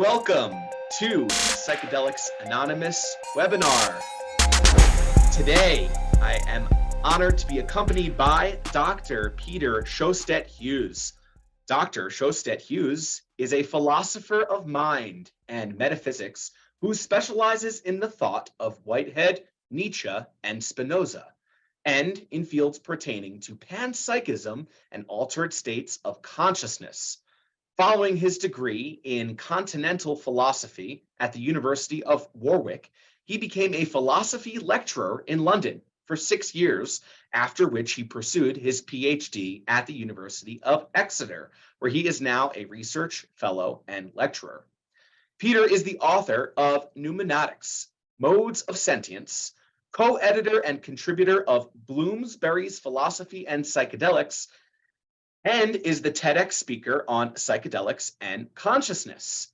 Welcome to Psychedelics Anonymous webinar. Today, I am honored to be accompanied by Dr. Peter Sjöstedt-Hughes. Dr. Sjöstedt-Hughes is a philosopher of mind and metaphysics who specializes in the thought of Whitehead, Nietzsche, and Spinoza, and in fields pertaining to panpsychism and altered states of consciousness. Following his degree in Continental Philosophy at the University of Warwick, he became a philosophy lecturer in London for 6 years, after which he pursued his PhD at the University of Exeter, where he is now a research fellow and lecturer. Peter is the author of Noumenautics, Modes of Sentience, co-editor and contributor of Bloomsbury's Philosophy and Psychedelics, and is the TEDx speaker on psychedelics and consciousness.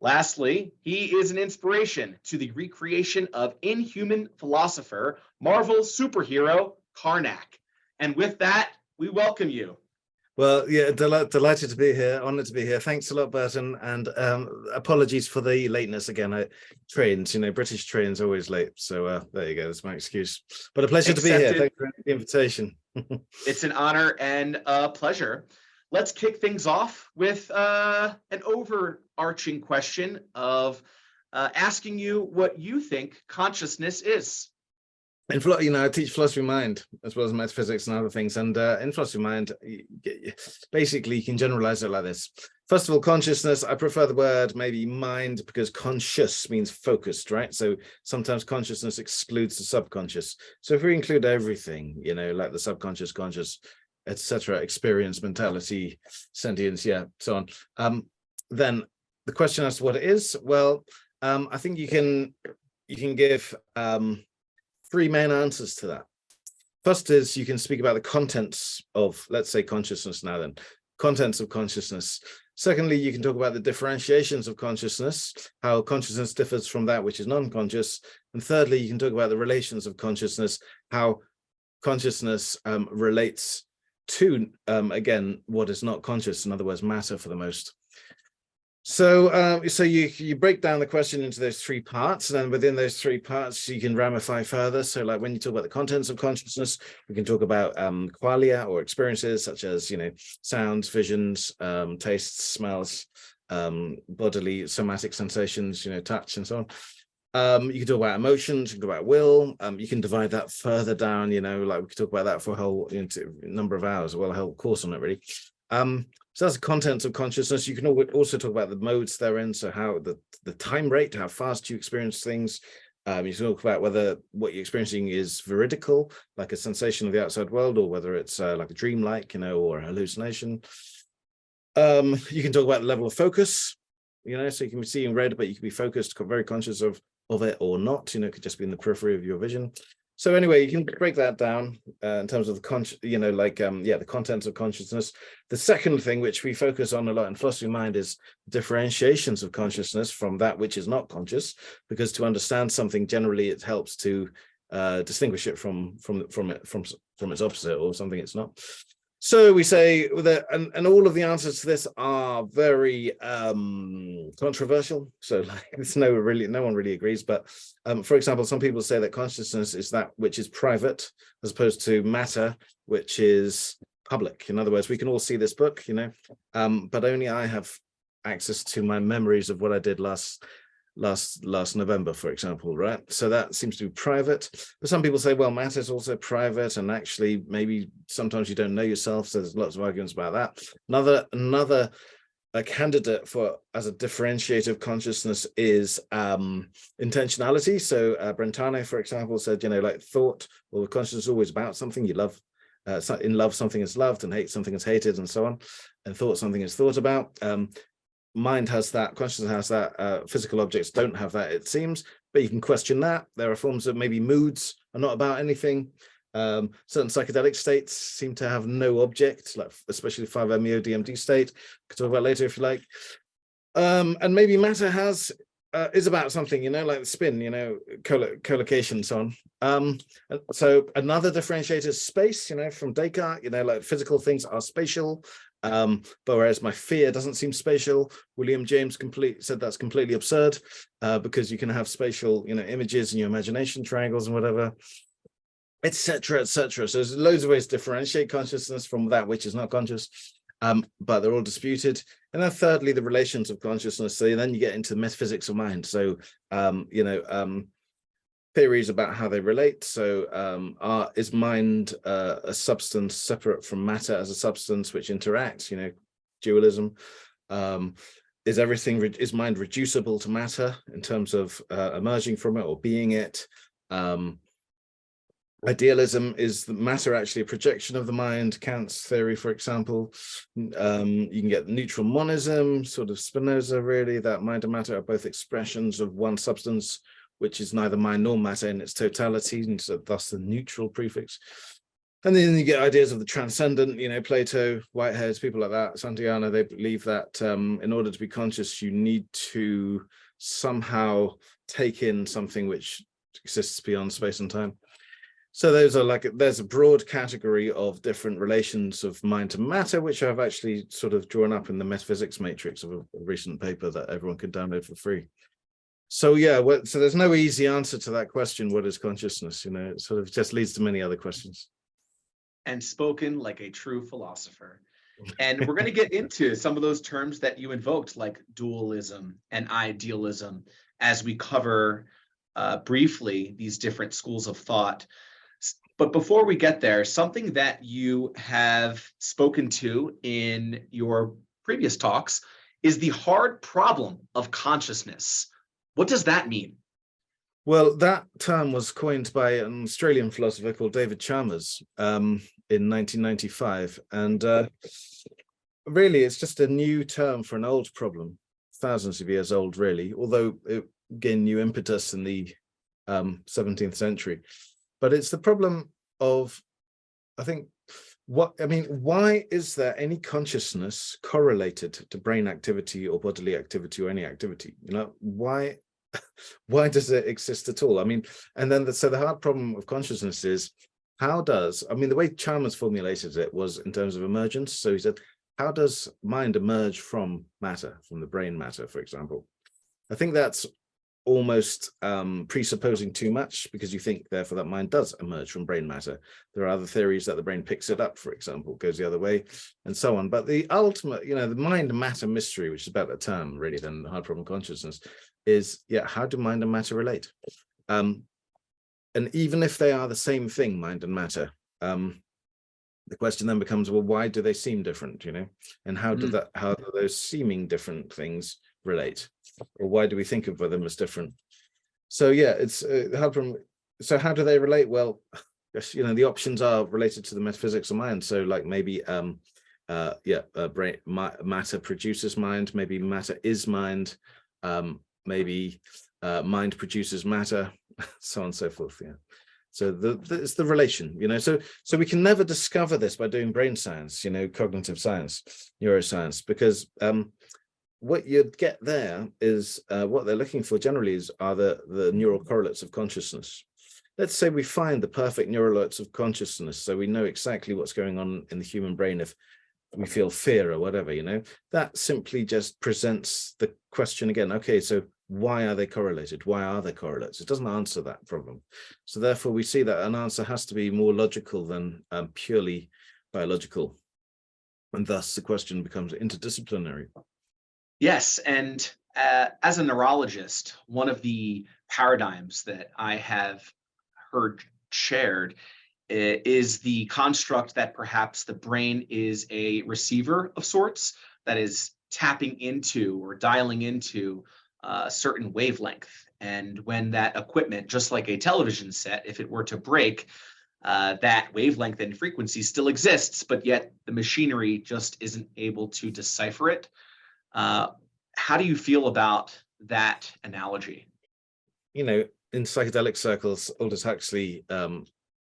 Lastly, he is an inspiration to the recreation of Inhuman philosopher, Marvel superhero Karnak. And with that, we welcome you. Well, yeah, delighted to be here, honored to be here. Thanks a lot, Burton, and apologies for the lateness again. Trains, British trains always late, so there you go, that's my excuse. But a pleasure to be here. Thanks for the invitation. It's an honor and a pleasure. Let's kick things off with an overarching question of asking you what you think consciousness is. I teach philosophy of mind as well as metaphysics and other things. And in philosophy of mind, basically, you can generalize it like this. First of all, consciousness, I prefer the word maybe mind because conscious means focused, right? So sometimes consciousness excludes the subconscious. So if we include everything, like the subconscious, conscious, etc., experience, mentality, sentience, so on, then the question as to what it is, well, I think you can give three main answers to that. First is you can speak about the contents of, let's say, consciousness now then, contents of consciousness. Secondly, you can talk about the differentiations of consciousness, how consciousness differs from that which is non-conscious. And thirdly, you can talk about the relations of consciousness, how consciousness relates to, again, what is not conscious, in other words, matter for the most. So you break down the question into those three parts, and then within those three parts, you can ramify further. So like when you talk about the contents of consciousness, we can talk about qualia or experiences such as, sounds, visions, tastes, smells, bodily somatic sensations, touch and so on. You can talk about emotions, you can talk about will, you can divide that further down, like we could talk about that for a whole number of hours, well, a whole course on it really. So that's the contents of consciousness. You can also talk about the modes therein, so how the time rate, how fast you experience things. You can talk about whether what you're experiencing is veridical, like a sensation of the outside world, or whether it's like a dream-like, or a hallucination. You can talk about the level of focus, so you can be seeing red, but you can be focused, very conscious of it or not. It could just be in the periphery of your vision. So anyway, you can break that down in terms of the the contents of consciousness. The second thing which we focus on a lot in philosophy of mind is differentiations of consciousness from that which is not conscious, because to understand something generally it helps to distinguish it from its opposite or something it's not. So we say that, and all of the answers to this are very controversial. So no one really agrees. But for example, some people say that consciousness is that which is private, as opposed to matter, which is public. In other words, we can all see this book, but only I have access to my memories of what I did last November, for example, right? So that seems to be private. But some people say, well, matter is also private, and actually maybe sometimes you don't know yourself, so there's lots of arguments about that. Another candidate for as a differentiator of consciousness is intentionality. So Brentano, for example, said, like thought or consciousness is always about something you love. In love, something is loved, and hate, something is hated, and so on. And thought, something is thought about. Mind has that, consciousness has that, physical objects don't have that, it seems, but you can question that. There are forms of maybe moods are not about anything. Certain psychedelic states seem to have no object, like especially 5-MeO DMT state. Could talk about later if you like. And maybe matter is about something, like the spin, collocation and so on. So another differentiator is space, from Descartes, like physical things are spatial. But whereas my fear doesn't seem spatial, William James said that's completely absurd, because you can have spatial, images in your imagination, triangles and whatever, etc., etc. So there's loads of ways to differentiate consciousness from that which is not conscious, but they're all disputed. And then thirdly, the relations of consciousness. So then you get into metaphysics of mind. So theories about how they relate. So is mind a substance separate from matter as a substance which interacts, dualism? Is mind reducible to matter in terms of emerging from it or being it? Idealism, is the matter actually a projection of the mind? Kant's theory, for example. You can get neutral monism, sort of Spinoza, really, that mind and matter are both expressions of one substance, which is neither mind nor matter in its totality, and so thus the neutral prefix. And then you get ideas of the transcendent, Plato, Whitehead, people like that, Santayana. They believe that in order to be conscious, you need to somehow take in something which exists beyond space and time. So those are there's a broad category of different relations of mind to matter, which I've actually sort of drawn up in the metaphysics matrix of a recent paper that everyone can download for free. So so there's no easy answer to that question, what is consciousness? It sort of just leads to many other questions. And spoken like a true philosopher. And we're going to get into some of those terms that you invoked, like dualism and idealism, as we cover briefly these different schools of thought. But before we get there, something that you have spoken to in your previous talks is the hard problem of consciousness. What does that mean? Well, that term was coined by an Australian philosopher called David Chalmers in 1995. And really, it's just a new term for an old problem, thousands of years old, really, although it gained new impetus in the 17th century. But it's the problem of, I think, why is there any consciousness correlated to brain activity or bodily activity or any activity? Why does it exist at all? And then so the hard problem of consciousness is, the way Chalmers formulated it was in terms of emergence. So he said, how does mind emerge from matter, from the brain matter, for example? I think that's almost presupposing too much, because you think therefore that mind does emerge from brain matter. There are other theories that the brain picks it up, for example, goes the other way, and so on. But the ultimate, the mind matter mystery, which is about the term really than the hard problem consciousness, is how do mind and matter relate? And even if they are the same thing, mind and matter, the question then becomes, well, why do they seem different? And how do those seeming different things relate, or why do we think of them as different? So it's hard problem. So how do they relate? Well, the options are related to the metaphysics of mind. So maybe brain matter produces mind, maybe matter is mind, maybe mind produces matter, so on and so forth. So it's the relation, so we can never discover this by doing brain science, cognitive science, neuroscience, because what you'd get there is what they're looking for generally are the neural correlates of consciousness. Let's say we find the perfect neural correlates of consciousness, so we know exactly what's going on in the human brain if we feel fear or whatever, that simply just presents the question again, okay, so why are they correlated? Why are they correlates? It doesn't answer that problem. So therefore we see that an answer has to be more logical than purely biological. And thus the question becomes interdisciplinary. Yes, and as a neurologist, one of the paradigms that I have heard shared is the construct that perhaps the brain is a receiver of sorts that is tapping into or dialing into a certain wavelength. And when that equipment, just like a television set, if it were to break, that wavelength and frequency still exists, but yet the machinery just isn't able to decipher it. How do you feel about that analogy? In psychedelic circles, Aldous Huxley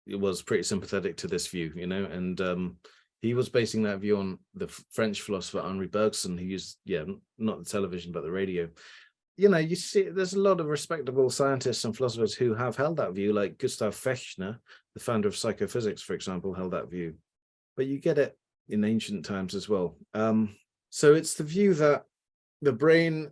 was pretty sympathetic to this view, and he was basing that view on the French philosopher Henri Bergson, who used, not the television, but the radio. You see, there's a lot of respectable scientists and philosophers who have held that view, like Gustav Fechner, the founder of psychophysics, for example, held that view. But you get it, in ancient times as well. So it's the view that the brain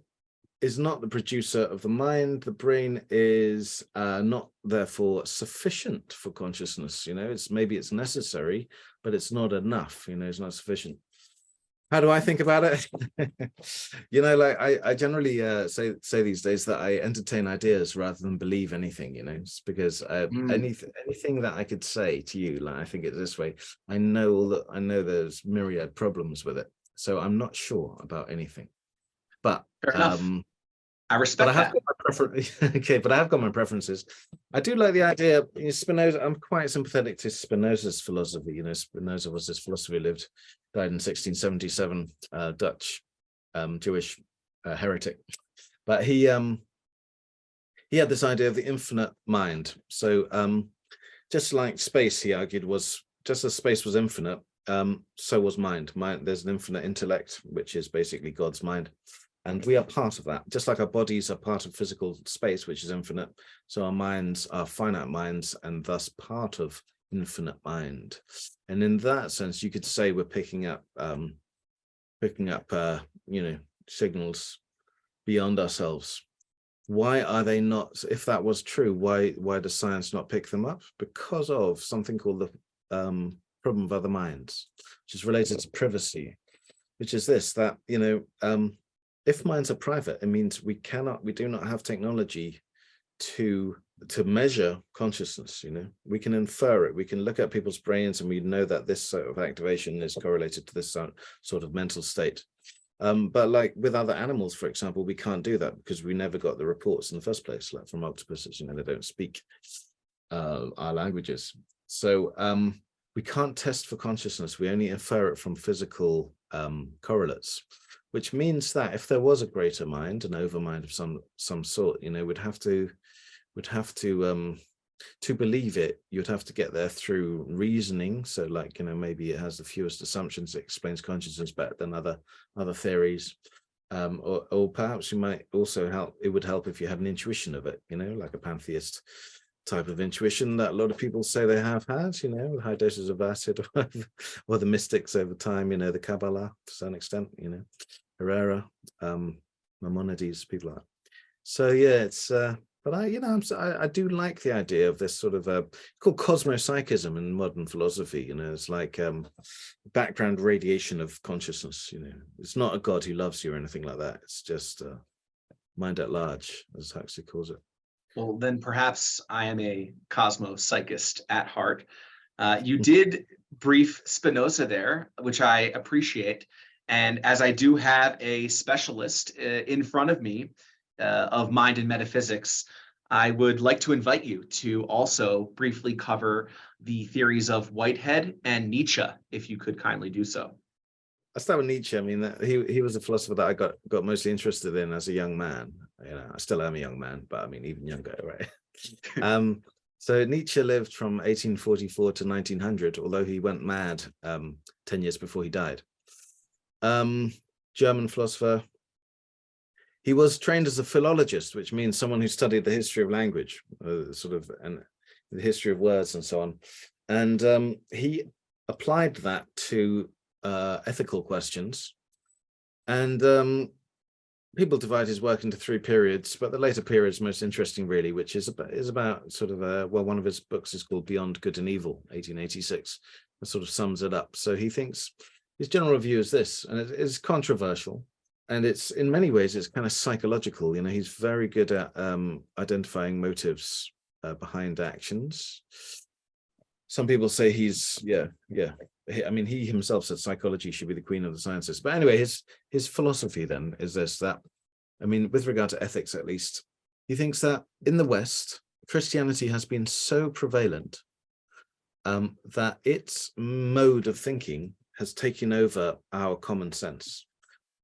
is not the producer of the mind. The brain is not therefore sufficient for consciousness. Maybe it's necessary, but it's not enough. It's not sufficient. How do I think about it? I generally say these days that I entertain ideas rather than believe anything. It's because anything that I could say to you, I think it's this way. I know there's myriad problems with it, so I'm not sure about anything. But fair enough. I respect that. But I have got my preferences. I do like the idea. Spinoza. I'm quite sympathetic to Spinoza's philosophy. Spinoza was this philosopher who died in 1677, Dutch, Jewish heretic. But he had this idea of the infinite mind. So just like space, he argued, was just as space was infinite, so was mind. There's an infinite intellect, which is basically God's mind. And we are part of that, just like our bodies are part of physical space, which is infinite. So our minds are finite minds, and thus part of infinite mind. And in that sense, you could say we're picking up signals beyond ourselves. Why are they not? If that was true, why does science not pick them up? Because of something called the problem of other minds, which is related to privacy, which is this: that if minds are private, it means we do not have technology to measure consciousness. We can infer it. We can look at people's brains and we know that this sort of activation is correlated to this sort of mental state. But like with other animals, for example, we can't do that because we never got the reports in the first place. Like from octopuses, they don't speak our languages. So we can't test for consciousness. We only infer it from physical correlates. Which means that if there was a greater mind, an overmind of some sort, we'd have to believe it. You'd have to get there through reasoning. So, maybe it has the fewest assumptions. It explains consciousness better than other theories, or perhaps you might also help. It would help if you had an intuition of it. Like a pantheist type of intuition that a lot of people say they have had. High doses of acid, or the mystics over time. The Kabbalah to some extent. Herrera, Maimonides, people like that. So yeah, it's but I do like the idea of this sort of called cosmopsychism in modern philosophy. It's like background radiation of consciousness. It's not a God who loves you or anything like that. It's just mind at large, as Huxley calls it. Well, then perhaps I am a cosmopsychist at heart. You did brief Spinoza there, which I appreciate. And as I do have a specialist in front of me of mind and metaphysics, I would like to invite you to also briefly cover the theories of Whitehead and Nietzsche, if you could kindly do so. I'll start with Nietzsche. I mean, he was a philosopher that I got mostly interested in as a young man. I still am a young man, but I mean, even younger, right? So Nietzsche lived from 1844 to 1900, although he went mad 10 years before he died. German philosopher. He was trained as a philologist, which means someone who studied the history of language, and the history of words and so on. And he applied that to ethical questions. And people divide his work into 3 periods, but the later period is most interesting, really, which is about sort of one of his books is called Beyond Good and Evil, 1886. That sort of sums it up. So he thinks his general view is this, and it is controversial, and it's in many ways it's kind of psychological. He's very good at identifying motives behind actions. Some people say he's I mean, he himself said psychology should be the queen of the sciences. But anyway, his philosophy then is this, that, I mean, with regard to ethics at least, he thinks that in the West, Christianity has been so prevalent that its mode of thinking has taken over our common sense.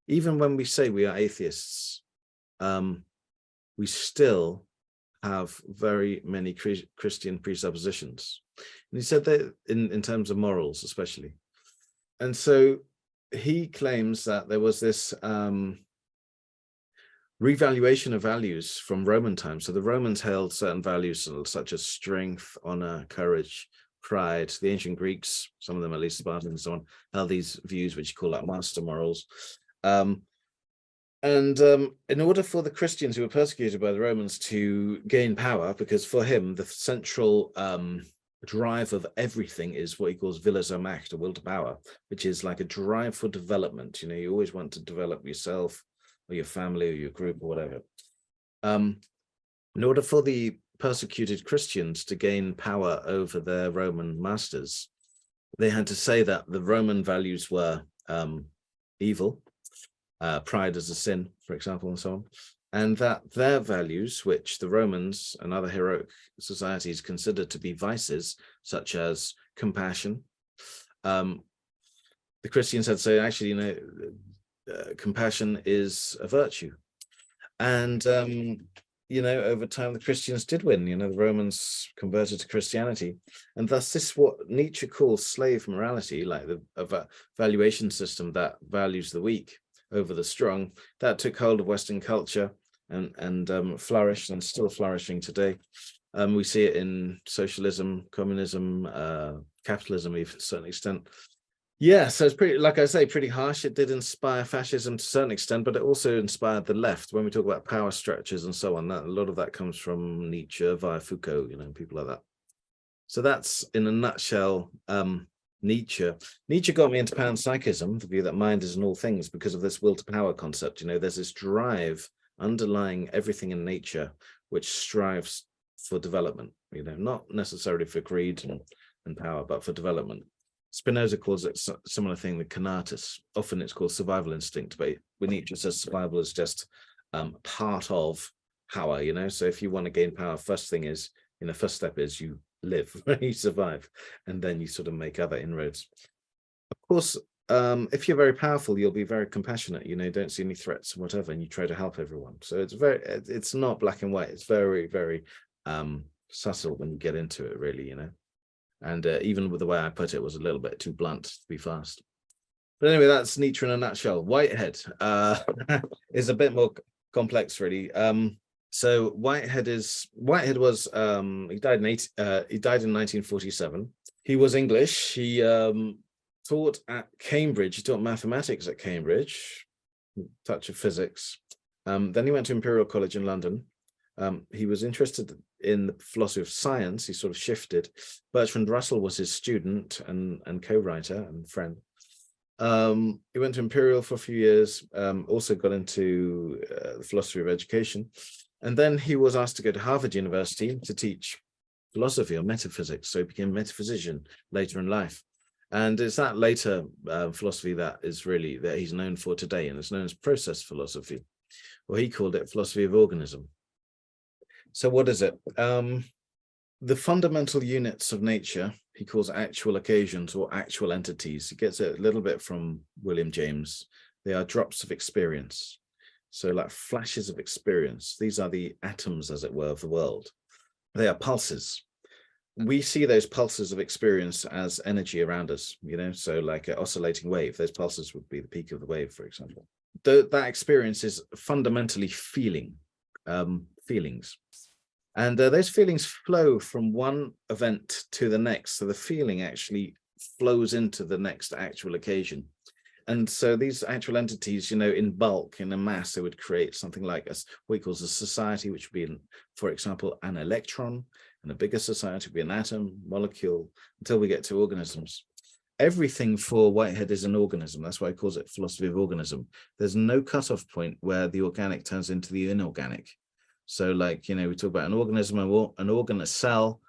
Even when we say we are atheists, we still have very many Christian presuppositions. And he said that in terms of morals, especially. And so he claims that there was this revaluation of values from Roman times. So the Romans held certain values such as strength, honor, courage, pride. The ancient Greeks, some of them at least Spartans and so on, held these views which you call like master morals. In order for the Christians who were persecuted by the Romans to gain power, because for him the central drive of everything is what he calls villa macht, or will to power, which is like a drive for development. You know, you always want to develop yourself or your family or your group or whatever. In order for the persecuted Christians to gain power over their Roman masters, they had to say that the Roman values were evil, pride as a sin, for example, and so on, and that their values, which the Romans and other heroic societies considered to be vices, such as compassion, the Christians had to say, actually, you know, compassion is a virtue. And you know, over time, the Christians did win. You know, the Romans converted to Christianity. And thus, this is what Nietzsche calls slave morality, like a valuation system that values the weak over the strong. That took hold of Western culture and flourished, and still flourishing today. We see it in socialism, communism, capitalism, even to a certain extent. Yeah, so it's pretty, like I say, pretty harsh. It did inspire fascism to a certain extent, but it also inspired the left. When we talk about power structures and so on, that a lot of that comes from Nietzsche via Foucault, you know, people like that. So that's, in a nutshell, Nietzsche. Nietzsche got me into panpsychism, the view that mind is in all things, because of this will to power concept. You know, there's this drive underlying everything in nature, which strives for development, you know, not necessarily for greed and power, but for development. Spinoza calls it a similar thing, the conatus. Often it's called survival instinct, but when Nietzsche says survival is just part of power, you know. So if you want to gain power, first thing is, you know, first step is you live, you survive, and then you sort of make other inroads. Of course, if you're very powerful, you'll be very compassionate, you know, don't see any threats and whatever, and you try to help everyone. So it's not black and white. It's very, very subtle when you get into it, really, you know. And even with the way I put it, was a little bit too blunt to be fast. But anyway, that's Nietzsche in a nutshell. Whitehead is a bit more complex, really. So Whitehead was he died in 1947. He was English. He taught at Cambridge. He taught mathematics at Cambridge, touch of physics. Then he went to Imperial College in London. He was interested in the philosophy of science. He sort of shifted. Bertrand Russell was his student and co-writer and friend. He went to Imperial for a few years, also got into the philosophy of education. And then he was asked to go to Harvard University to teach philosophy or metaphysics. So he became a metaphysician later in life. And it's that later philosophy that is really that he's known for today, and it's known as process philosophy, or he called it philosophy of organism. So what is it? The fundamental units of nature, he calls actual occasions or actual entities. He gets it a little bit from William James. They are drops of experience. So like flashes of experience. These are the atoms, as it were, of the world. They are pulses. We see those pulses of experience as energy around us, you know, so like an oscillating wave. Those pulses would be the peak of the wave, for example. That experience is fundamentally feelings. And those feelings flow from one event to the next. So the feeling actually flows into the next actual occasion. And so these actual entities, you know, in bulk, in a mass, they would create something like what he calls a society, which would be, for example, an electron, and a bigger society would be an atom, molecule, until we get to organisms. Everything for Whitehead is an organism. That's why he calls it philosophy of organism. There's no cutoff point where the organic turns into the inorganic. So like, you know, we talk about an organism, an organ, a cell,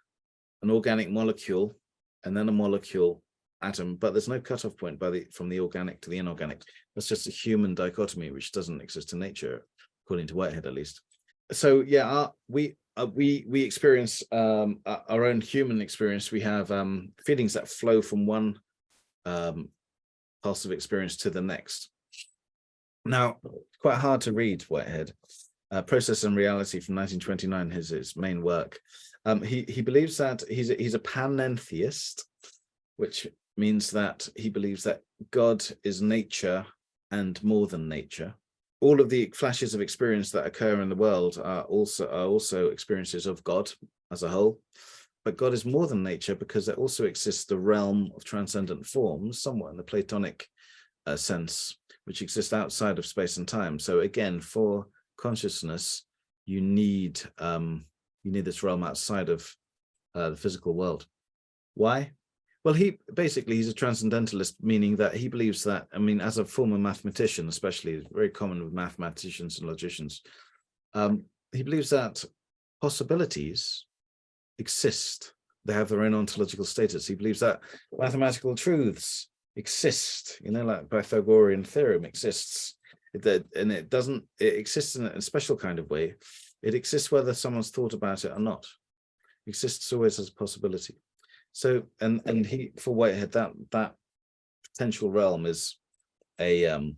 an organic molecule, and then a molecule atom, but there's no cutoff point from the organic to the inorganic. That's just a human dichotomy, which doesn't exist in nature, according to Whitehead, at least. So yeah, we experience our own human experience. We have feelings that flow from one pulse of experience to the next. Now, quite hard to read, Whitehead. Process and Reality from 1929 is his main work. He believes that he's a panentheist, which means that he believes that God is nature and more than nature. All of the flashes of experience that occur in the world are also experiences of God as a whole. but God is more than nature because there also exists the realm of transcendent forms, somewhat in the Platonic sense, which exists outside of space and time. So again, for consciousness, you need this realm outside of the physical world. Why? Well, he's a transcendentalist, meaning that he believes that, I mean, as a former mathematician, especially, it's very common with mathematicians and logicians, he believes that possibilities exist. They have their own ontological status. He believes that mathematical truths exist, like Pythagorean theorem exists. And it exists in a special kind of way. It exists whether someone's thought about it or not. It exists always as a possibility. So, and he, for Whitehead, that potential realm is an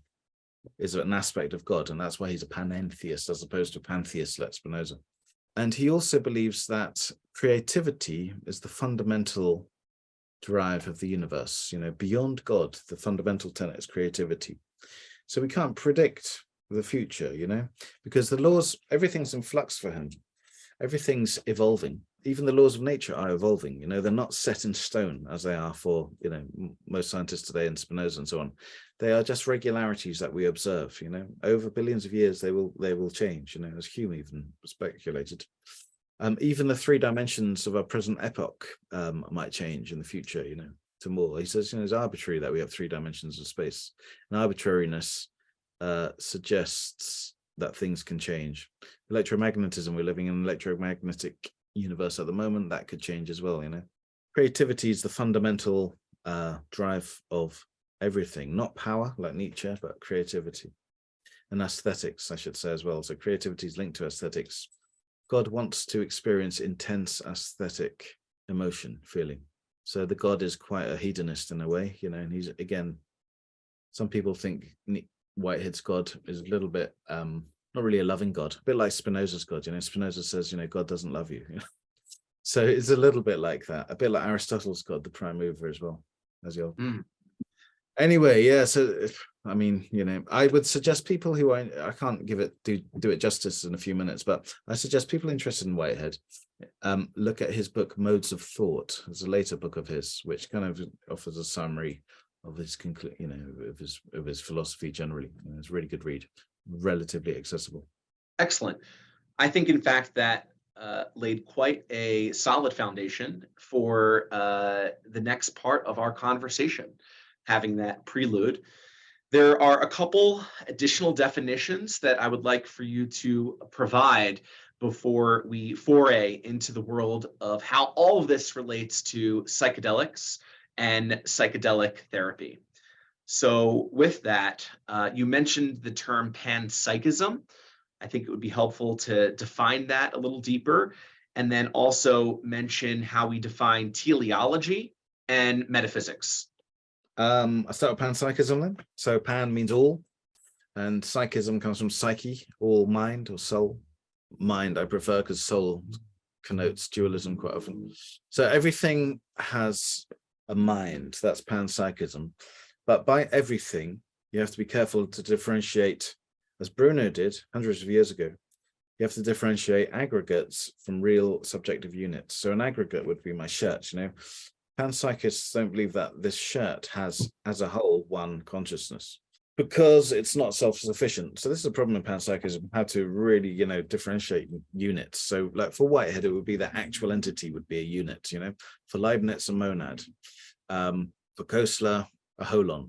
aspect of God, and that's why he's a panentheist as opposed to a pantheist like Spinoza. And he also believes that creativity is the fundamental drive of the universe. Beyond God, the fundamental tenet is creativity. So we can't predict the future, because the laws, everything's in flux for him. Everything's evolving. Even the laws of nature are evolving. They're not set in stone as they are for, most scientists today and Spinoza and so on. They are just regularities that we observe, over billions of years, they will change, as Hume even speculated. Even the 3 dimensions of our present epoch might change in the future, to more. He says, it's arbitrary that we have 3 dimensions of space. And arbitrariness suggests that things can change. Electromagnetism, we're living in an electromagnetic universe at the moment, that could change as well. Creativity is the fundamental drive of everything, not power like Nietzsche, but creativity and aesthetics, I should say as well. So creativity is linked to aesthetics. God wants to experience intense aesthetic emotion, feeling. So the God is quite a hedonist in a way, and he's, again, some people think Whitehead's God is a little bit not really a loving God, a bit like Spinoza's God. Spinoza says, God doesn't love you. So it's a little bit like that, a bit like Aristotle's God, the prime mover as well, as your. Anyway, yeah. So I mean, I would suggest people who I can't do it justice in a few minutes, but I suggest people interested in Whitehead look at his book Modes of Thought. It's a later book of his, which kind of offers a summary of his of his philosophy generally. It's a really good read, relatively accessible. Excellent. I think, in fact, that laid quite a solid foundation for the next part of our conversation, having that prelude. There are a couple additional definitions that I would like for you to provide before we foray into the world of how all of this relates to psychedelics and psychedelic therapy. So with that, you mentioned the term panpsychism. I think it would be helpful to define that a little deeper, and then also mention how we define teleology and metaphysics. I'll start with panpsychism then. So pan means all, and psychism comes from psyche, all mind or soul. Mind I prefer because soul connotes dualism quite often. So everything has a mind, that's panpsychism. But by everything, you have to be careful to differentiate, as Bruno did hundreds of years ago. You have to differentiate aggregates from real subjective units. So an aggregate would be my shirt, Panpsychists don't believe that this shirt has, as a whole, one consciousness because it's not self-sufficient. So this is a problem in panpsychism, how to really, differentiate units. So like for Whitehead, it would be that actual entity would be a unit, For Leibniz, a monad. For Koestler, a holon,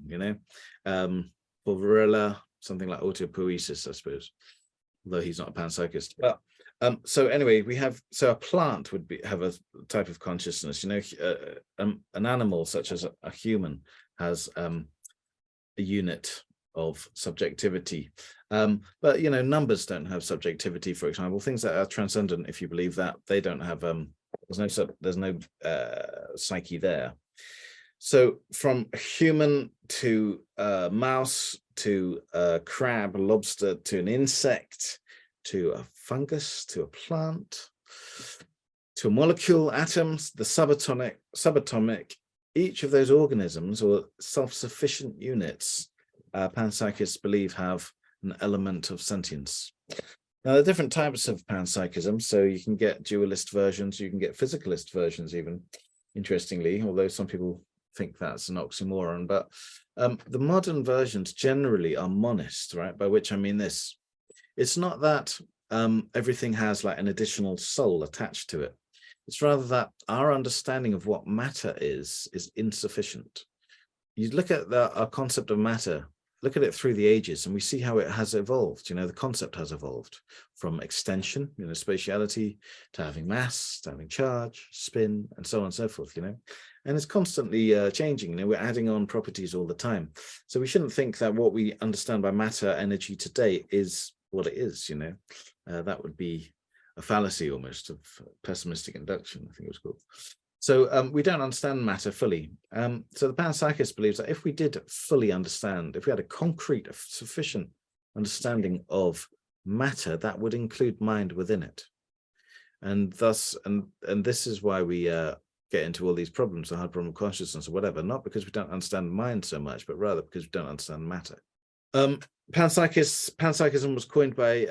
For Varela, something like autopoiesis, I suppose, although he's not a panpsychist. But so anyway, a plant would have a type of consciousness, an animal such as a human has a unit of subjectivity. But numbers don't have subjectivity, for example. Things that are transcendent, if you believe that, they don't have there's no psyche there. So from human to mouse to a crab, a lobster to an insect to a fungus to a plant to a molecule, atoms, the subatomic, each of those organisms or self-sufficient units, panpsychists believe have an element of sentience. Now, there are different types of panpsychism. So you can get dualist versions, you can get physicalist versions even, interestingly, although some people think that's an oxymoron. But the modern versions generally are monist, right? By which I mean this. It's not that everything has like an additional soul attached to it. It's rather that our understanding of what matter is insufficient. You look at our concept of matter, look at it through the ages, and we see how it has evolved. You know, the concept has evolved from extension, you know, spatiality, to having mass, to having charge, spin, and so on and so forth, you know. And it's constantly changing. You know, we're adding on properties all the time. So we shouldn't think that what we understand by matter, energy today is what it is, you know. That would be a fallacy almost of pessimistic induction, I think it was called. So we don't understand matter fully. So the panpsychist believes that if we did fully understand, if we had a concrete, sufficient understanding of matter, that would include mind within it. And thus, and this is why we get into all these problems, the hard problem of consciousness or whatever, not because we don't understand mind so much, but rather because we don't understand matter. Panpsychism was coined by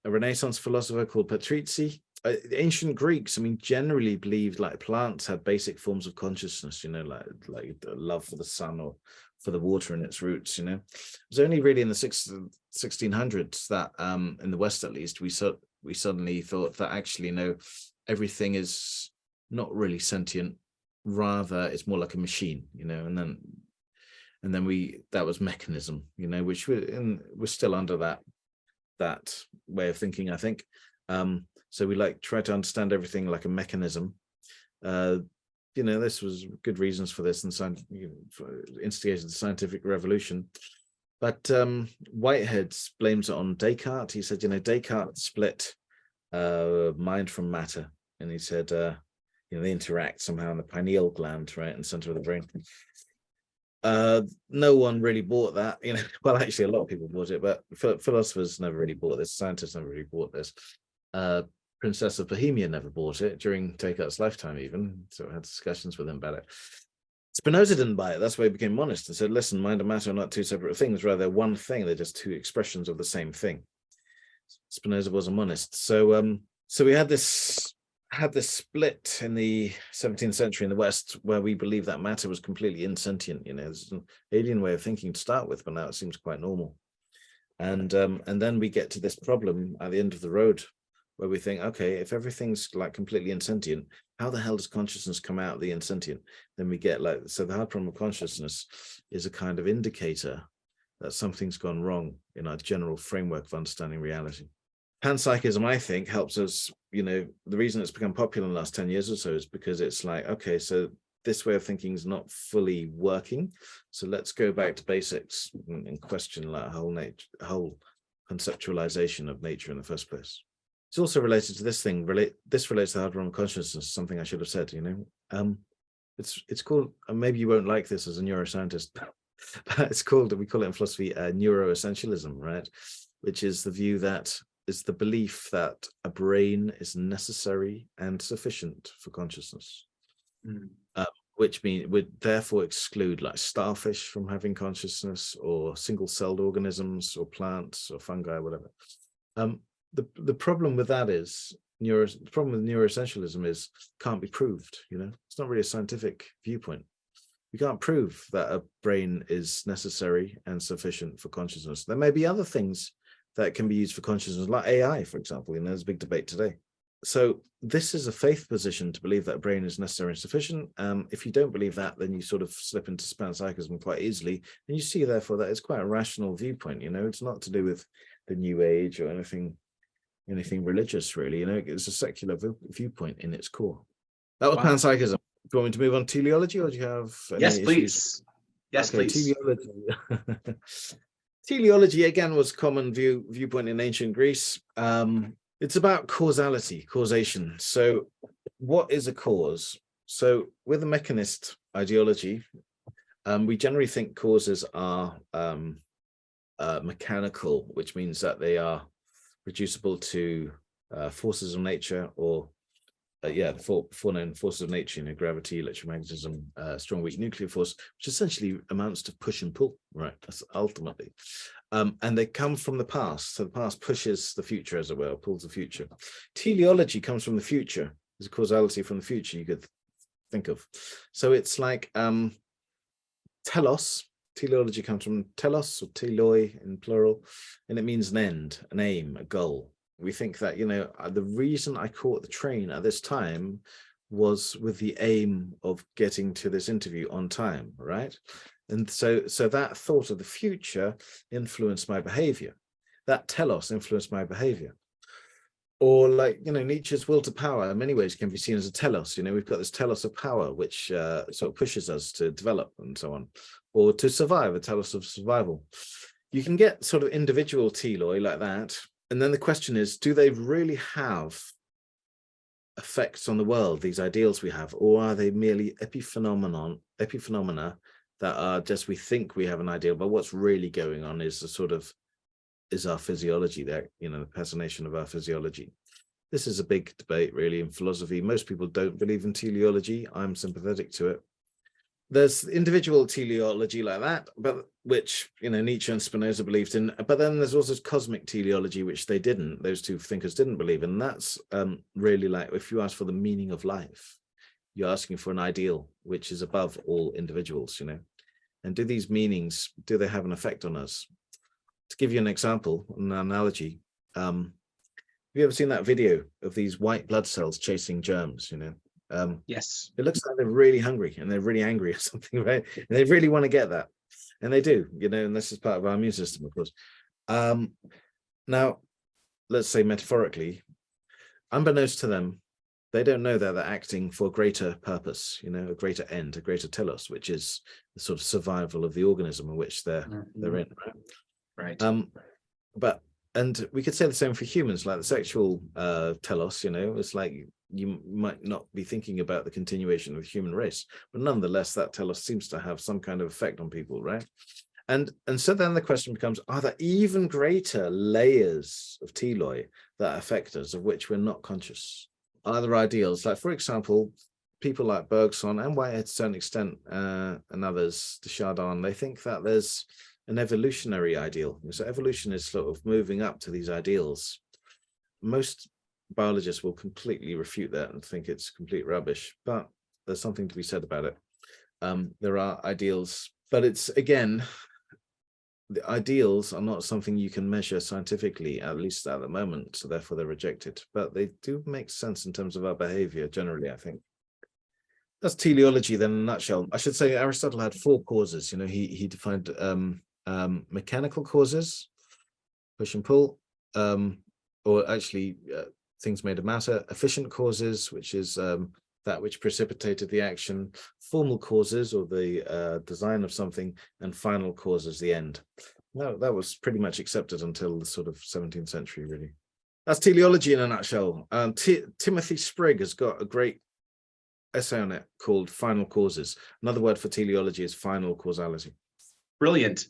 a Renaissance philosopher called Patrizzi. The ancient Greeks, I mean, generally believed like plants had basic forms of consciousness, you know, like the love for the sun or for the water in its roots, you know. It was only really in the 1600s that, in the West at least, we suddenly thought that actually, no, everything is not really sentient, rather it's more like a machine, you know, and then that was mechanism, you know, which we're still under that way of thinking, I think. So we try to understand everything like a mechanism. You know, this was good reasons for this, and instigated the scientific revolution. But Whitehead blames it on Descartes. He said, you know, Descartes split mind from matter, and he said, you know, they interact somehow in the pineal gland, right, in the center of the brain. No one really bought that, you know. Well, actually, a lot of people bought it, but philosophers never really bought this. Scientists never really bought this. Princess of Bohemia never bought it during Descartes' lifetime, even. So I had discussions with him about it. Spinoza didn't buy it. That's why he became monist and said, listen, mind and matter are not two separate things, rather they're one thing. They're just two expressions of the same thing. Spinoza was a monist. So we had this split in the 17th century in the West, where we believe that matter was completely insentient. You know, it's an alien way of thinking to start with, but now it seems quite normal. And then we get to this problem at the end of the road, where we think, okay, if everything's like completely insentient, how the hell does consciousness come out of the insentient? Then we get so the hard problem of consciousness is a kind of indicator that something's gone wrong in our general framework of understanding reality. Panpsychism, I think, helps us, you know, the reason it's become popular in the last 10 years or so is because it's like, okay, so this way of thinking is not fully working. So let's go back to basics and question like whole conceptualization of nature in the first place. It's also related to this thing. This relates to the hard problem of consciousness, something I should have said, you know. It's called, and maybe you won't like this as a neuroscientist, but it's called, we call it in philosophy, neuroessentialism, right? Which is the view that is the belief that a brain is necessary and sufficient for consciousness, which would therefore exclude like starfish from having consciousness, or single-celled organisms, or plants, or fungi, whatever. The problem with that is the problem with neuroessentialism is can't be proved. You know, it's not really a scientific viewpoint. We can't prove that a brain is necessary and sufficient for consciousness. There may be other things that can be used for consciousness, like AI, for example. You know, there's a big debate today. So this is a faith position to believe that a brain is necessary and sufficient. If you don't believe that, then you sort of slip into panpsychism quite easily. And you see, therefore, that it's quite a rational viewpoint. You know, it's not to do with the New Age or anything religious, really. You know, it's a secular viewpoint in its core. That was panpsychism. Do you want me to move on to teleology, or do you have any Yes, issues? please. Yes, Okay, please. teleology. Teleology, again, was common viewpoint in ancient Greece. It's about causality, causation. So what is a cause? So with a mechanist ideology, we generally think causes are mechanical, which means that they are reducible to forces of nature or the four known forces of nature, gravity, electromagnetism, strong, weak nuclear force, which essentially amounts to push and pull, right? That's ultimately. And they come from the past. So the past pushes the future, as it were, pulls the future. Teleology comes from the future. There's a causality from the future you could think of. So it's like telos. Teleology comes from telos, or teloi in plural, and it means an end, an aim, a goal. We think that, the reason I caught the train at this time was with the aim of getting to this interview on time, right? And so that thought of the future influenced my behavior. That telos influenced my behavior. Or Nietzsche's will to power in many ways can be seen as a telos. We've got this telos of power, which sort of pushes us to develop and so on, or to survive, a telos of survival. You can get sort of individual teloi like that. And then the question is, do they really have effects on the world, these ideals we have, or are they merely epiphenomena that are just, we think we have an ideal, but what's really going on is our physiology there, the personation of our physiology. This is a big debate really in philosophy. Most people don't believe in teleology. I'm sympathetic to it. There's individual teleology like that, but which Nietzsche and Spinoza believed in. But then there's also cosmic teleology, which they didn't. Those two thinkers didn't believe in. That's really like if you ask for the meaning of life, you're asking for an ideal which is above all individuals. And do these meanings, do they have an effect on us? To give you an example, an analogy, have you ever seen that video of these white blood cells chasing germs? Yes. It looks like they're really hungry and they're really angry or something, right? And they really want to get that. And they do, and this is part of our immune system, of course. Now, let's say metaphorically, unbeknownst to them, they don't know that they're acting for a greater purpose, a greater end, a greater telos, which is the sort of survival of the organism in which they're in, right? Right. And we could say the same for humans, like the sexual telos, it's like you might not be thinking about the continuation of the human race, but nonetheless, that telos seems to have some kind of effect on people, right? And so then the question becomes, are there even greater layers of teloi that affect us, of which we're not conscious? Are there ideals? Like, for example, people like Bergson and Whitehead to a certain extent, and others, de Chardin, they think that there's an evolutionary ideal. So evolution is sort of moving up to these ideals. Most biologists will completely refute that and think it's complete rubbish, but there's something to be said about it. There are ideals, but it's, again, the ideals are not something you can measure scientifically, at least at the moment, so therefore they're rejected. But they do make sense in terms of our behavior generally, I think. That's teleology then in a nutshell. I should say Aristotle had four causes. He defined mechanical causes, push and pull, or actually things made of matter, efficient causes, which is that which precipitated the action, formal causes, or the design of something, and final causes, the end. No, that was pretty much accepted until the sort of 17th century, really. That's teleology in a nutshell. Timothy Sprigg has got a great essay on it called Final Causes. Another word for teleology is final causality. Brilliant.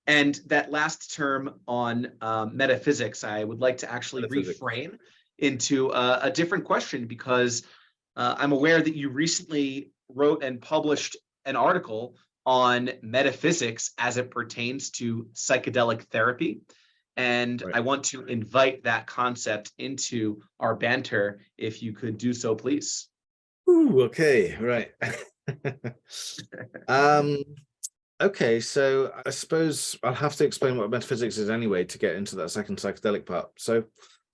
And that last term on metaphysics, I would like to actually reframe into a different question, because I'm aware that you recently wrote and published an article on metaphysics as it pertains to psychedelic therapy. And Right. I want to invite that concept into our banter, if you could do so, please. Ooh, okay, right. Okay, so I suppose I'll have to explain what metaphysics is anyway to get into that second psychedelic part. So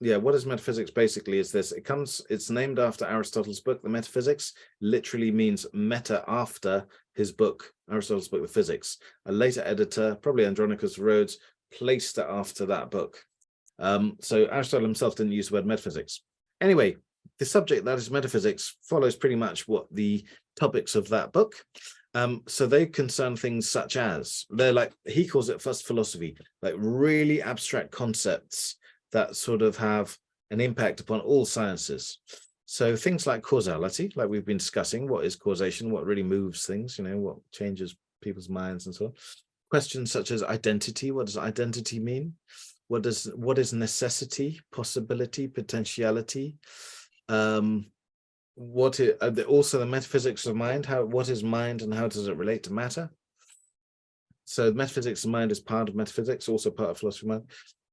yeah, what is metaphysics basically is this. It's named after Aristotle's book, The Metaphysics, literally means meta, after his book, Aristotle's book, The Physics. A later editor, probably Andronicus Rhodes, placed it after that book. So Aristotle himself didn't use the word metaphysics. Anyway, the subject, that is metaphysics, follows pretty much what the topics of that book. So they concern things such as, they're like, he calls it first philosophy, like really abstract concepts that sort of have an impact upon all sciences. So things like causality, like we've been discussing, what is causation, what really moves things, what changes people's minds and so on. Questions such as identity, what does identity mean? What is necessity, possibility, potentiality? also the metaphysics of mind. What is mind and how does it relate to matter? So metaphysics of mind is part of metaphysics, also part of philosophy of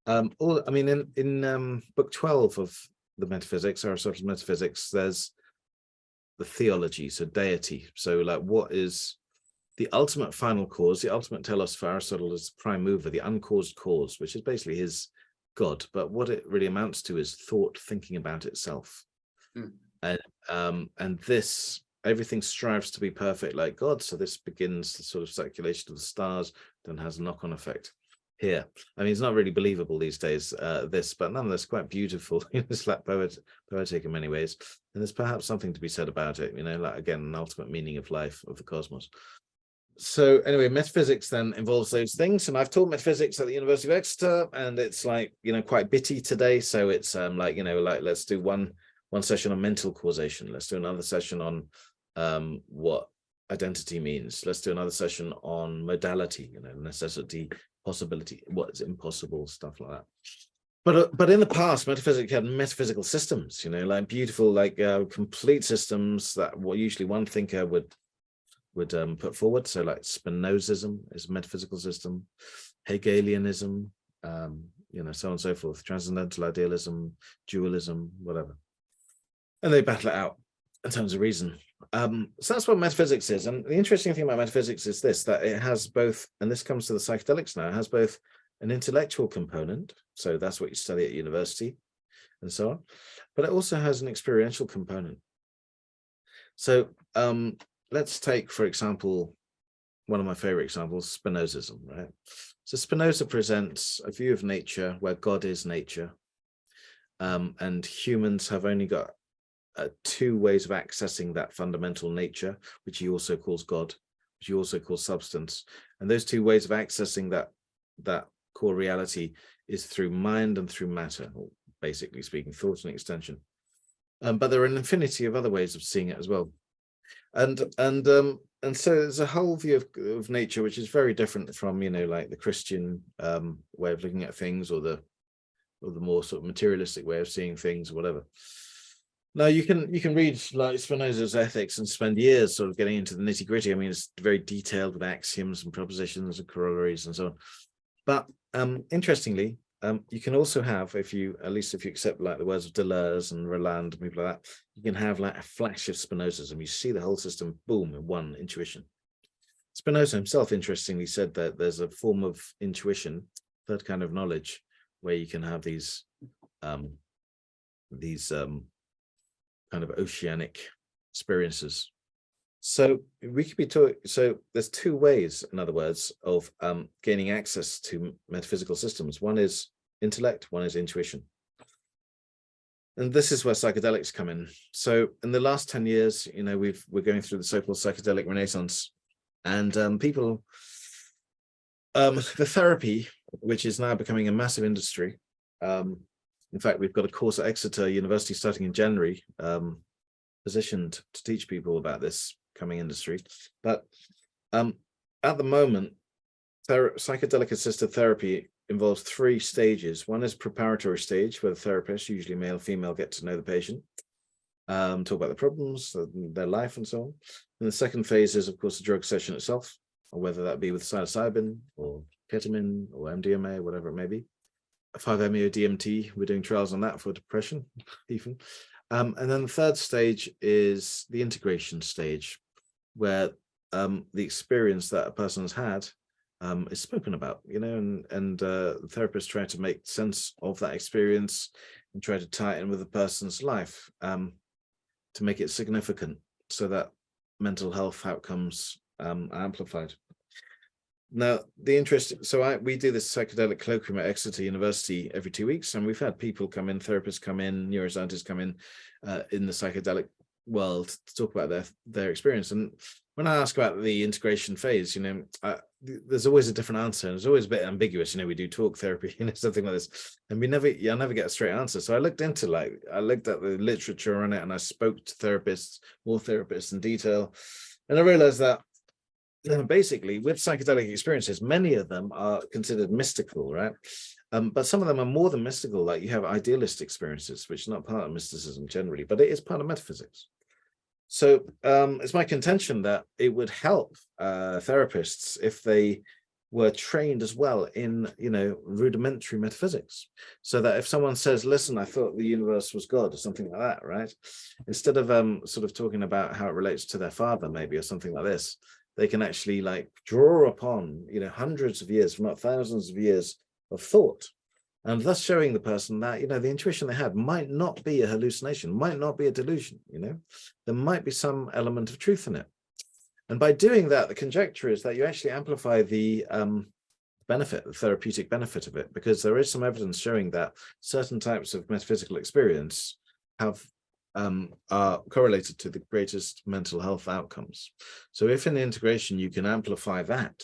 mind. In book 12 of the metaphysics, Aristotle's metaphysics, there's the theology, so deity. So like, what is the ultimate final cause? The ultimate telos for Aristotle is prime mover, the uncaused cause, which is basically his God. But what it really amounts to is thought thinking about itself. And this, everything strives to be perfect like God. So this begins the sort of circulation of the stars, then has a knock-on effect here. I mean, it's not really believable these days, but nonetheless quite beautiful. It's like poetic in many ways. And there's perhaps something to be said about it, like, again, an ultimate meaning of life, of the cosmos. So anyway, metaphysics then involves those things. And I've taught metaphysics at the University of Exeter, and it's like, quite bitty today. So it's like let's do one session on mental causation. Let's do another session on what identity means. Let's do another session on modality, necessity, possibility, what's impossible, stuff like that. But in the past, metaphysics had metaphysical systems, like beautiful, like complete systems that usually one thinker would put forward. So like Spinozism is a metaphysical system, Hegelianism, so on and so forth, transcendental idealism, dualism, whatever. And they battle it out in terms of reason. So that's what metaphysics is. And the interesting thing about metaphysics is this, that it has both, and this comes to the psychedelics now, it has both an intellectual component, so that's what you study at university and so on, but it also has an experiential component. So let's take, for example, one of my favorite examples, Spinozism, right? So Spinoza presents a view of nature where God is nature, and humans have only got two ways of accessing that fundamental nature, which he also calls God, which he also calls substance. And those two ways of accessing that core reality is through mind and through matter, or basically speaking, thought and extension. But there are an infinity of other ways of seeing it as well. And so there's a whole view of nature which is very different from like the Christian way of looking at things, or the more sort of materialistic way of seeing things, or whatever. Now you can read like Spinoza's Ethics and spend years sort of getting into the nitty-gritty. I mean, it's very detailed with axioms and propositions and corollaries and so on. But interestingly, you can also have, if you accept like the words of Deleuze and Roland and people like that, you can have like a flash of Spinozism. You see the whole system, boom, in one intuition. Spinoza himself, interestingly, said that there's a form of intuition, third kind of knowledge, where you can have these kind of oceanic experiences. So we could be talking. So there's two ways, in other words, of gaining access to metaphysical systems. One is intellect, one is intuition. And this is where psychedelics come in. So in the last 10 years, we're going through the so-called psychedelic renaissance, and the therapy, which is now becoming a massive industry. In fact, we've got a course at Exeter University starting in January, positioned to teach people about this coming industry. But at the moment, psychedelic assisted therapy involves three stages. One is preparatory stage, where the therapist, usually male or female, get to know the patient, talk about the problems, their life, and so on. And the second phase is, of course, the drug session itself, or whether that be with psilocybin or ketamine or MDMA, or whatever it may be. 5-MeO DMT, we're doing trials on that for depression, even. And then the third stage is the integration stage, where the experience that a person has had is spoken about, and the therapist try to make sense of that experience and try to tie it in with the person's life to make it significant, so that mental health outcomes are amplified. Now, we do this psychedelic colloquium at Exeter University every 2 weeks, and we've had people come in, therapists come in, neuroscientists come in the psychedelic world to talk about their experience. And when I ask about the integration phase, there's always a different answer, and it's always a bit ambiguous. We do talk therapy, something like this, and I never get a straight answer. So I looked at the literature on it, and I spoke to more therapists in detail, and I realized that basically with psychedelic experiences, many of them are considered mystical, right? But some of them are more than mystical. Like you have idealist experiences, which is not part of mysticism generally, but it is part of metaphysics. So it's my contention that it would help therapists if they were trained as well in, rudimentary metaphysics, so that if someone says, listen, I thought the universe was God, or something like that, right? Instead of sort of talking about how it relates to their father, maybe, or something like this, they can actually like draw upon, hundreds of years, if not thousands of years of thought, and thus showing the person that, the intuition they had might not be a hallucination, might not be a delusion, there might be some element of truth in it. And by doing that, the conjecture is that you actually amplify the benefit, the therapeutic benefit of it, because there is some evidence showing that certain types of metaphysical experience are correlated to the greatest mental health outcomes. So if in the integration you can amplify that,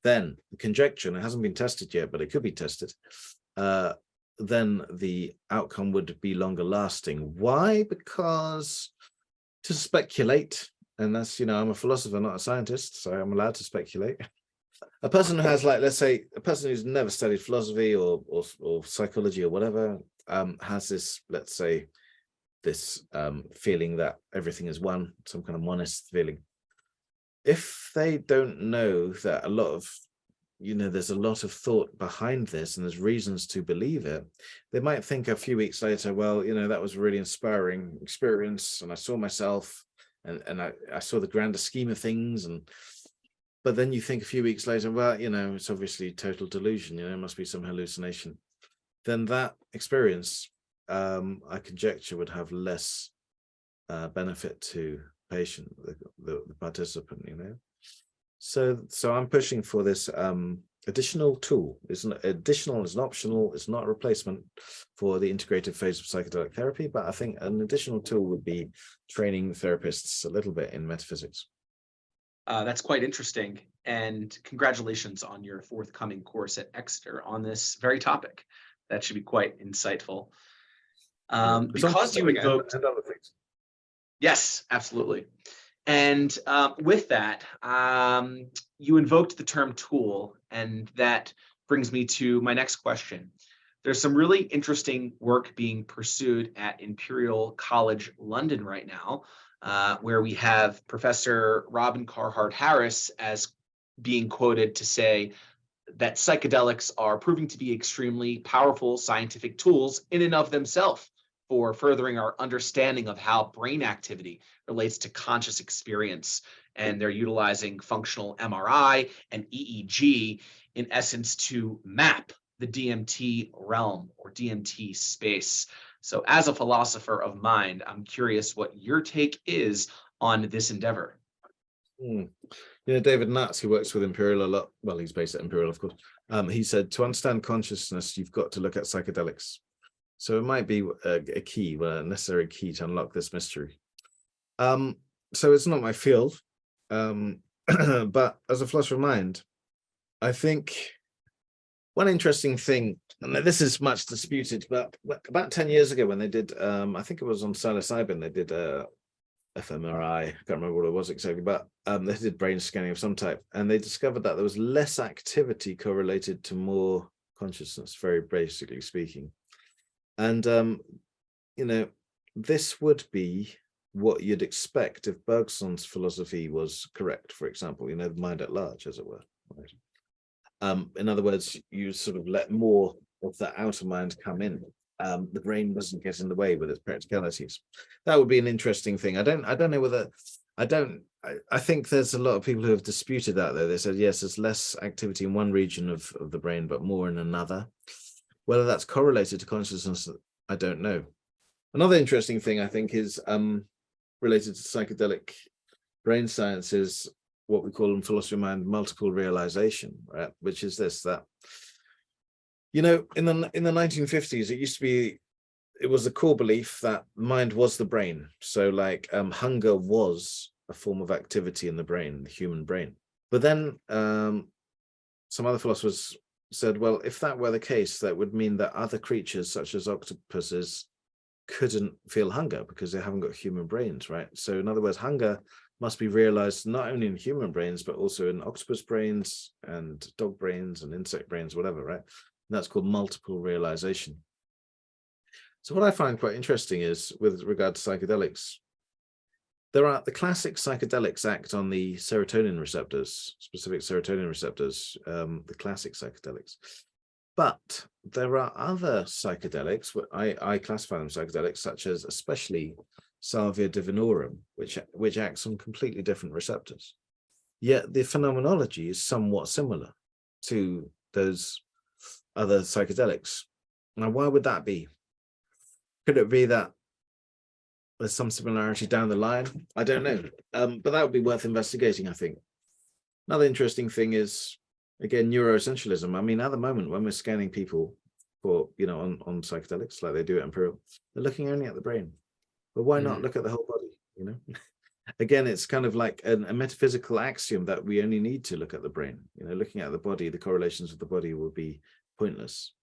then the conjecture, and it hasn't been tested yet, but it could be tested, then the outcome would be longer lasting. Why? Because to speculate, and that's, I'm a philosopher, not a scientist, so I'm allowed to speculate. A person who has, like, let's say, a person who's never studied philosophy or psychology or whatever, has this, let's say, this feeling that everything is one, some kind of monist feeling. If they don't know that a lot of, there's a lot of thought behind this and there's reasons to believe it, they might think a few weeks later, well, that was a really inspiring experience and I saw myself and I saw the grander scheme of things. But then you think a few weeks later, well, it's obviously total delusion, it must be some hallucination. Then that experience, I conjecture, would have less benefit to patient, the participant, So I'm pushing for this additional tool. It's an additional, it's an optional, it's not a replacement for the integrative phase of psychedelic therapy, but I think an additional tool would be training therapists a little bit in metaphysics. That's quite interesting. And congratulations on your forthcoming course at Exeter on this very topic. That should be quite insightful. Because you invoked... and other things. Yes, absolutely. And with that, you invoked the term tool, and that brings me to my next question. There's some really interesting work being pursued at Imperial College London right now, where we have Professor Robin Carhart-Harris as being quoted to say that psychedelics are proving to be extremely powerful scientific tools in and of themselves for furthering our understanding of how brain activity relates to conscious experience. And they're utilizing functional MRI and EEG, in essence, to map the DMT realm or DMT space. So as a philosopher of mind, I'm curious what your take is on this endeavor. David Nutt, who works with Imperial a lot, well, he's based at Imperial, of course, he said, to understand consciousness, you've got to look at psychedelics. So it might be a key, a necessary key to unlock this mystery. So it's not my field, but as a philosopher of mind, I think one interesting thing, and this is much disputed, but about 10 years ago when they did, I think it was on psilocybin, they did fMRI, I can't remember what it was exactly, but they did brain scanning of some type, and they discovered that there was less activity correlated to more consciousness, very basically speaking. And, this would be what you'd expect if Bergson's philosophy was correct, for example, the mind at large, as it were. Right? In other words, you sort of let more of the outer mind come in. The brain doesn't get in the way with its practicalities. That would be an interesting thing. I don't know whether, I think there's a lot of people who have disputed that, though. They said, yes, there's less activity in one region of the brain, but more in another. Whether that's correlated to consciousness, I don't know. Another interesting thing, I think, is related to psychedelic brain science is what we call in philosophy of mind multiple realization, right? Which is this, that, in the 1950s, it used to be, it was a core belief that mind was the brain. So like hunger was a form of activity in the brain, the human brain. But then some other philosophers said, well, if that were the case, that would mean that other creatures such as octopuses couldn't feel hunger because they haven't got human brains, right? So in other words, hunger must be realized not only in human brains, but also in octopus brains and dog brains and insect brains, whatever, right? And that's called multiple realization. So what I find quite interesting is, with regard to psychedelics, The classic psychedelics act on the serotonin receptors, specific serotonin receptors, the classic psychedelics. But there are other psychedelics, I classify them psychedelics, such as especially Salvia divinorum, which acts on completely different receptors. Yet the phenomenology is somewhat similar to those other psychedelics. Now, why would that be? Could it be that there's some similarity down the line? I don't know, but that would be worth investigating, I think. Another interesting thing is, again, neuroessentialism. I mean, at the moment, when we're scanning people for, on psychedelics, like they do at Imperial, they're looking only at the brain. But why not look at the whole body, Again, it's kind of like a metaphysical axiom that we only need to look at the brain. Looking at the body, the correlations of the body will be pointless.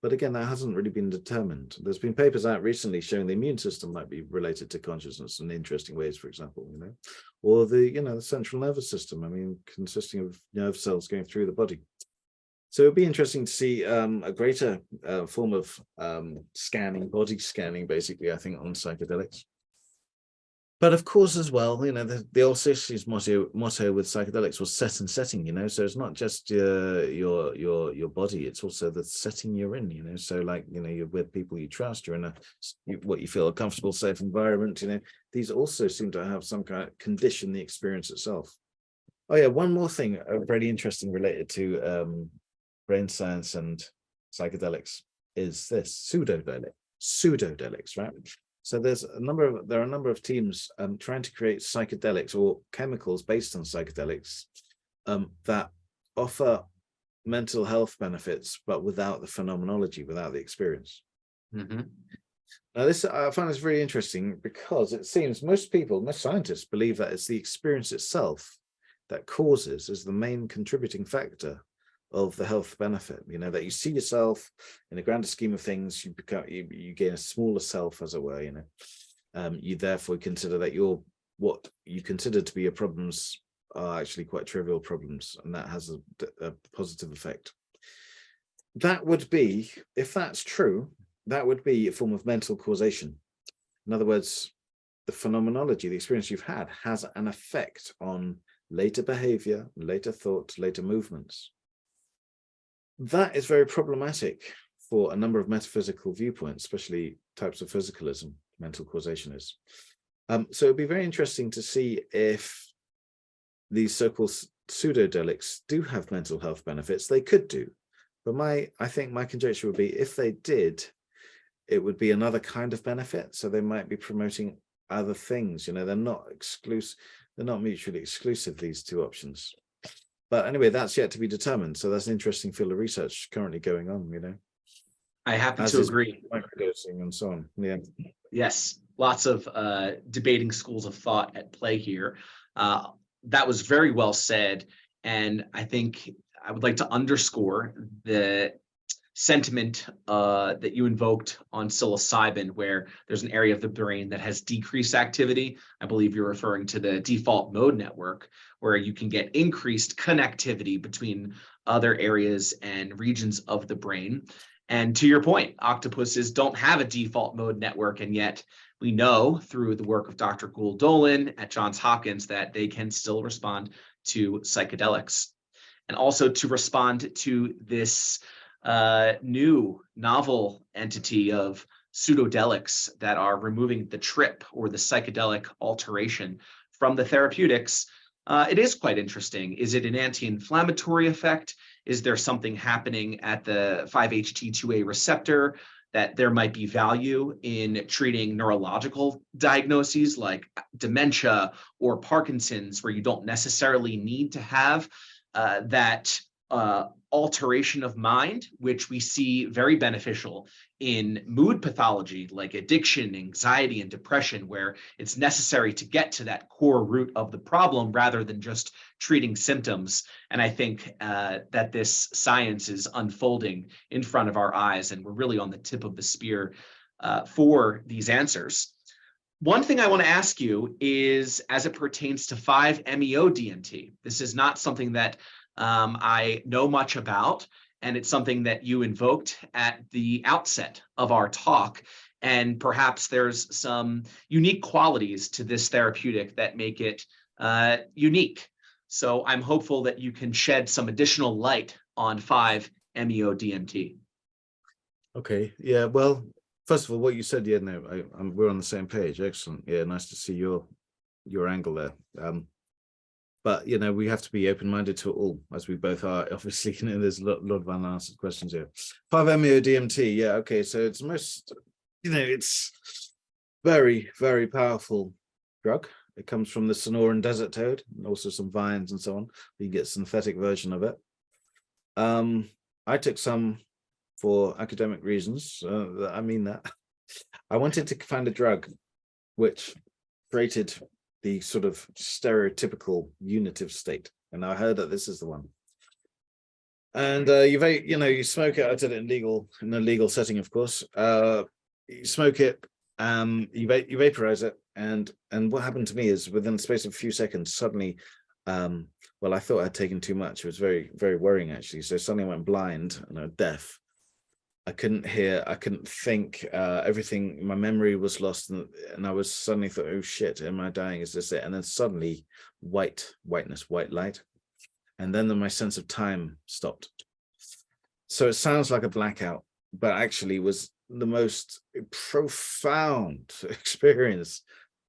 But again, that hasn't really been determined. There's been papers out recently showing the immune system might be related to consciousness in interesting ways, for example, or the central nervous system. I mean, consisting of nerve cells going through the body. So it'd be interesting to see a greater form of scanning, body scanning, basically, I think, on psychedelics. But of course, as well, the old 60s motto with psychedelics was set and setting, so it's not just your body, it's also the setting you're in, so like, you're with people you trust, you're in what you feel a comfortable, safe environment, these also seem to have some kind of condition the experience itself. Oh yeah, one more thing, very interesting related to brain science and psychedelics is this pseudodelics, right? So there are a number of teams trying to create psychedelics or chemicals based on psychedelics that offer mental health benefits, but without the phenomenology, without the experience. Now, I find this really interesting because it seems most scientists believe that it's the experience itself that is the main contributing factor of the health benefit, that you see yourself in the grander scheme of things, you gain a smaller self, as it were, you therefore consider that what you consider to be your problems are actually quite trivial problems, and that has a positive effect. That would be, if that's true, that would be a form of mental causation. In other words, the phenomenology, the experience you've had, has an effect on later behavior, later thoughts, later movements. That is very problematic for a number of metaphysical viewpoints, especially types of physicalism, mental causation is. So it'd be very interesting to see if these so-called pseudodelics do have mental health benefits. They could do, but I think my conjecture would be, if they did, it would be another kind of benefit. So they might be promoting other things. They're not exclusive. They're not mutually exclusive, these two options. But anyway, that's yet to be determined. So that's an interesting field of research currently going on, I happen to agree. Microdosing and so on. Yeah. Yes, lots of debating schools of thought at play here. That was very well said. And I think I would like to underscore the sentiment that you invoked on psilocybin, where there's an area of the brain that has decreased activity. I believe you're referring to the default mode network, where you can get increased connectivity between other areas and regions of the brain. And to your point, octopuses don't have a default mode network, and yet we know through the work of Dr. Gould Dolan at Johns Hopkins that they can still respond to psychedelics. And also to respond to this new novel entity of pseudodelics that are removing the trip or the psychedelic alteration from the therapeutics, it is quite interesting. Is it an anti-inflammatory effect? Is there something happening at the 5-HT2A receptor that there might be value in treating neurological diagnoses like dementia or Parkinson's, where you don't necessarily need to have that alteration of mind, which we see very beneficial in mood pathology like addiction, anxiety, and depression, where it's necessary to get to that core root of the problem rather than just treating symptoms. And I think that this science is unfolding in front of our eyes, and we're really on the tip of the spear for these answers. One thing I want to ask you is, as it pertains to 5-MeO-DMT, this is not something that I know much about, and it's something that you invoked at the outset of our talk. And perhaps there's some unique qualities to this therapeutic that make it unique. So I'm hopeful that you can shed some additional light on 5-MeO-DMT. Okay. Yeah. Well, first of all, what you said, yeah, no, we're on the same page. Excellent. Yeah, nice to see your angle there. But we have to be open-minded to it all, as we both are. Obviously, there's a lot of unanswered questions here. 5-MeO-DMT. Yeah. Okay. So it's most, it's very, very powerful drug. It comes from the Sonoran desert toad, and also some vines and so on. You get a synthetic version of it. I took some for academic reasons. I mean that. I wanted to find a drug which created the sort of stereotypical unitive state, and I heard that this is the one. And you smoke it. I did it in a legal setting, of course. You smoke it, you vaporize it, and what happened to me is within the space of a few seconds, suddenly, well, I thought I'd taken too much. It was very, very worrying, actually. So suddenly I went blind and I was deaf. I couldn't hear, I couldn't think, everything, my memory was lost, and I was suddenly thought, oh shit, am I dying? Is this it? And then suddenly white light. And then my sense of time stopped. So it sounds like a blackout, but actually was the most profound experience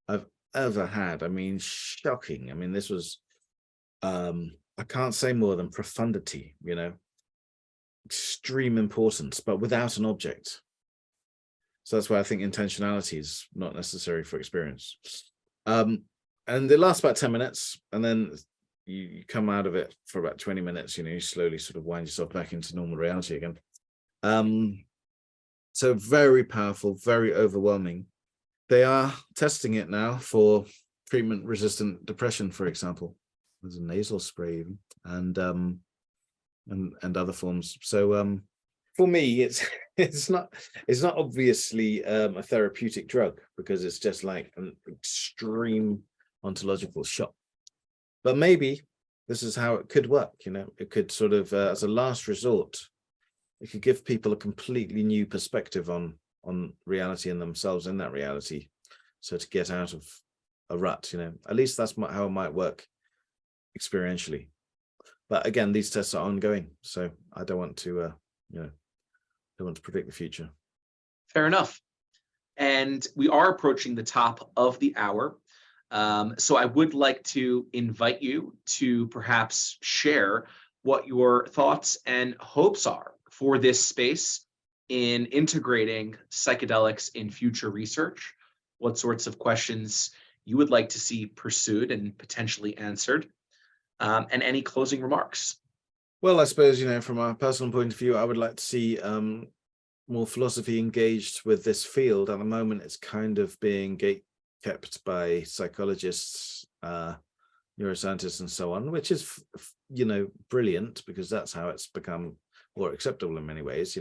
I've ever had. I mean, shocking. I mean, this was, I can't say more than profundity, extreme importance, but without an object. So that's why I think intentionality is not necessary for experience. And it lasts about 10 minutes, and then you come out of it for about 20 minutes, you slowly sort of wind yourself back into normal reality again. So very powerful, very overwhelming. They are testing it now for treatment-resistant depression, for example. There's a nasal spray even, and other forms. So for me, it's not obviously a therapeutic drug, because it's just like an extreme ontological shock. But maybe this is how it could work. It could sort of, as a last resort, it could give people a completely new perspective on reality and themselves in that reality. So to get out of a rut, at least that's how it might work experientially. But again, these tests are ongoing, so I don't want to, don't want to predict the future. Fair enough. And we are approaching the top of the hour. So I would like to invite you to perhaps share what your thoughts and hopes are for this space in integrating psychedelics in future research, what sorts of questions you would like to see pursued and potentially answered, and any closing remarks. Well, I suppose, from a personal point of view, I would like to see more philosophy engaged with this field. At the moment, it's kind of being kept by psychologists, neuroscientists, and so on, which is, brilliant, because that's how it's become more acceptable in many ways,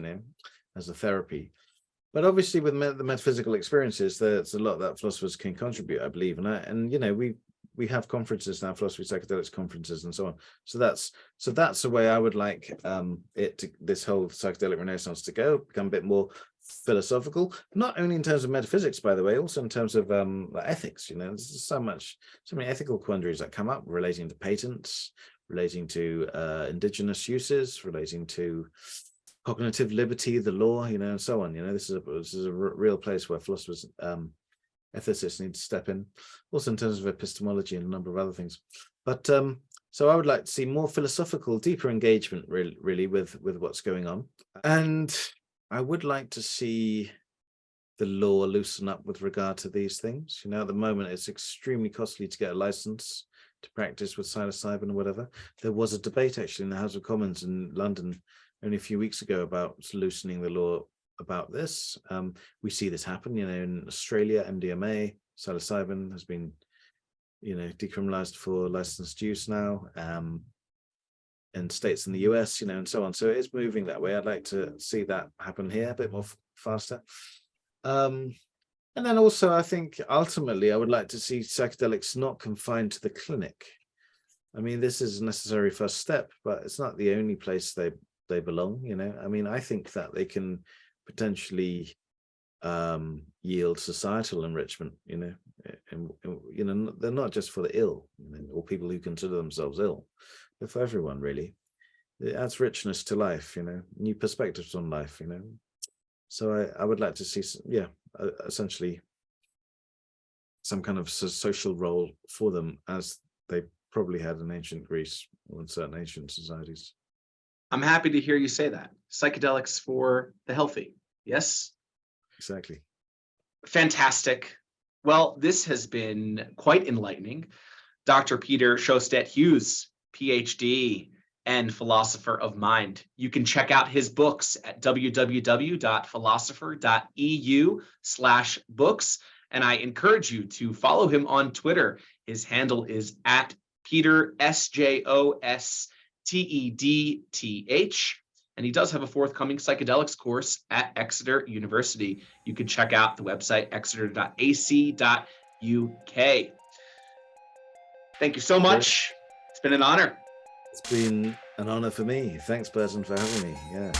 as a therapy. But obviously, with the metaphysical experiences, there's a lot that philosophers can contribute, I believe, and we have conferences now, philosophy psychedelics conferences, and so on. So that's the way I would like this whole psychedelic renaissance to go, become a bit more philosophical, not only in terms of metaphysics, by the way, also in terms of ethics. There's so many ethical quandaries that come up relating to patents, relating to indigenous uses, relating to cognitive liberty, the law, and so on. This is a real place where philosophers, ethicists need to step in, also in terms of epistemology and a number of other things. But so I would like to see more philosophical, deeper engagement, really, with what's going on. And I would like to see the law loosen up with regard to these things. At the moment, it's extremely costly to get a license to practice with psilocybin or whatever. There was a debate actually in the House of Commons in London only a few weweeks ago about loosening the law about this. We see this happen, in Australia. MDMA, psilocybin, has been, decriminalized for licensed use now, in states in the US, and so on. So it is moving that way. I'd like to see that happen here a bit more faster. And then also, I think ultimately, I would like to see psychedelics not confined to the clinic. I mean, this is a necessary first step, but it's not the only place they belong. I mean, I think that they can potentially yield societal enrichment, and, they're not just for the ill, or people who consider themselves ill, but for everyone, really. It adds richness to life, new perspectives on life, So I would like to see, essentially some kind of social role for them, as they probably had in ancient Greece or in certain ancient societies. I'm happy to hear you say that. Psychedelics for the healthy. Yes? Exactly. Fantastic. Well, this has been quite enlightening. Dr. Peter Sjöstedt-Hughes, PhD and philosopher of mind. You can check out his books at www.philosopher.eu/books. And I encourage you to follow him on Twitter. His handle is at Peter Sjöstedt. And he does have a forthcoming psychedelics course at Exeter University. You can check out the website exeter.ac.uk. Thank you so much. It's been an honor. It's been an honor for me. Thanks, Burton, for having me. Yeah.